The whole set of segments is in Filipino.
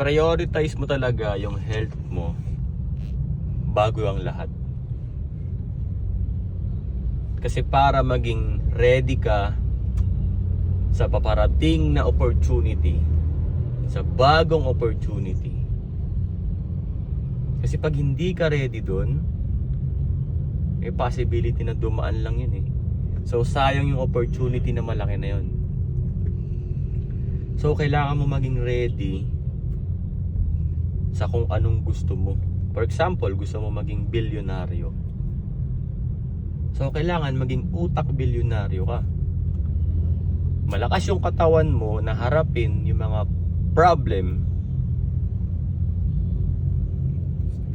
I-prioritize mo talaga yung health mo bago ang lahat. Kasi para maging ready ka sa paparating na opportunity, sa bagong opportunity. Kasi pag hindi ka ready dun, may possibility na dumaan lang yun eh. So sayang yung opportunity na malaki na yun. So kailangan mo maging ready sa kung anong gusto mo. For example, gusto mo maging bilyonaryo. So kailangan maging utak bilyonaryo ka. Malakas yung katawan mo na harapin yung mga problem.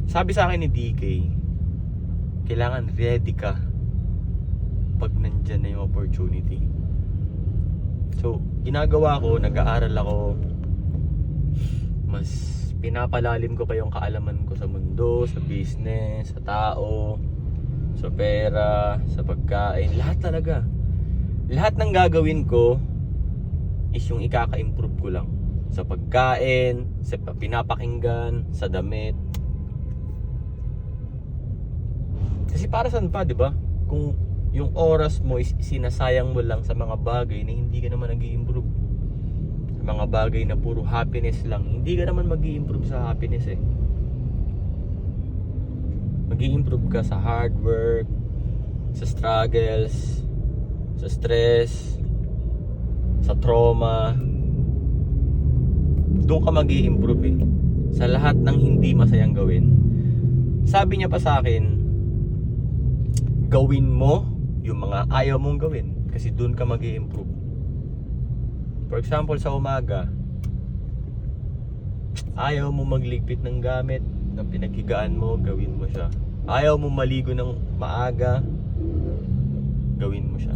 Sabi sa akin ni DK, kailangan ready ka pag nandyan na yung opportunity. So ginagawa ko, nag-aaral ako, mas pinapalalim ko pa yung kaalaman ko sa mundo, sa business, sa tao, sa pera, sa pagkain, lahat talaga. Lahat ng gagawin ko is yung ikaka-improve ko lang. Sa pagkain, sa pinapakinggan, sa damit. Kasi para saan pa, di ba? Kung yung oras mo is sinasayang mo lang sa mga bagay na hindi ka naman nag-i-improve. Sa mga bagay na puro happiness lang, hindi ka naman mag-i-improve sa happiness eh. Mag-i-improve ka sa hard work, sa struggles, sa stress, sa trauma. Doon ka mag-i-improve eh. Sa lahat ng hindi masayang gawin. Sabi niya pa sa akin, gawin mo yung mga ayaw mong gawin. Kasi doon ka mag-i-improve. For example, sa umaga, ayaw mo magligpit ng gamit na pinaghigaan mo, gawin mo siya. Ayaw mo maligo ng maaga, gawin mo siya.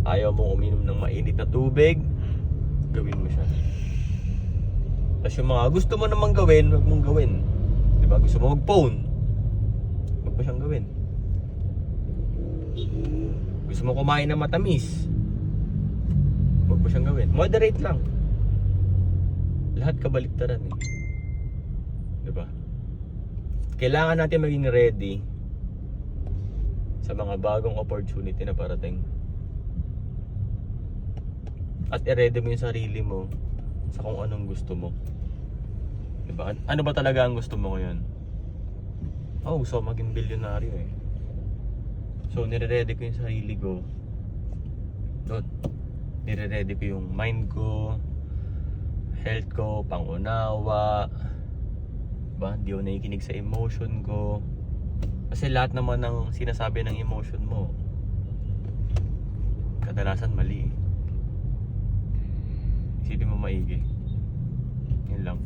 Ayaw mo uminom ng mainit na tubig, gawin mo siya. Tapos yung mga gusto mo namang gawin, huwag mong gawin. Diba? Gusto mo mag-phone, huwag mo siyang gawin. Gusto mo kumain ng matamis, huwag mo siyang gawin. Moderate lang. Lahat kabaliktaran eh. Diba? Kailangan natin maging ready sa mga bagong opportunity na parating. At i-ready mo yung sarili mo sa kung anong gusto mo. Diba? Ano ba talaga ang gusto mo ngayon? Oh, gusto ko maging bilyonaryo eh. So, nire-ready ko yung sarili ko. Doon. Nire-ready ko yung mind ko, health ko, pangunawa. Diba? Hindi ako nakikinig sa emotion ko. Kasi lahat naman ng sinasabi ng emotion mo, kadalasan mali. Isipin mo maigi. Yun lang.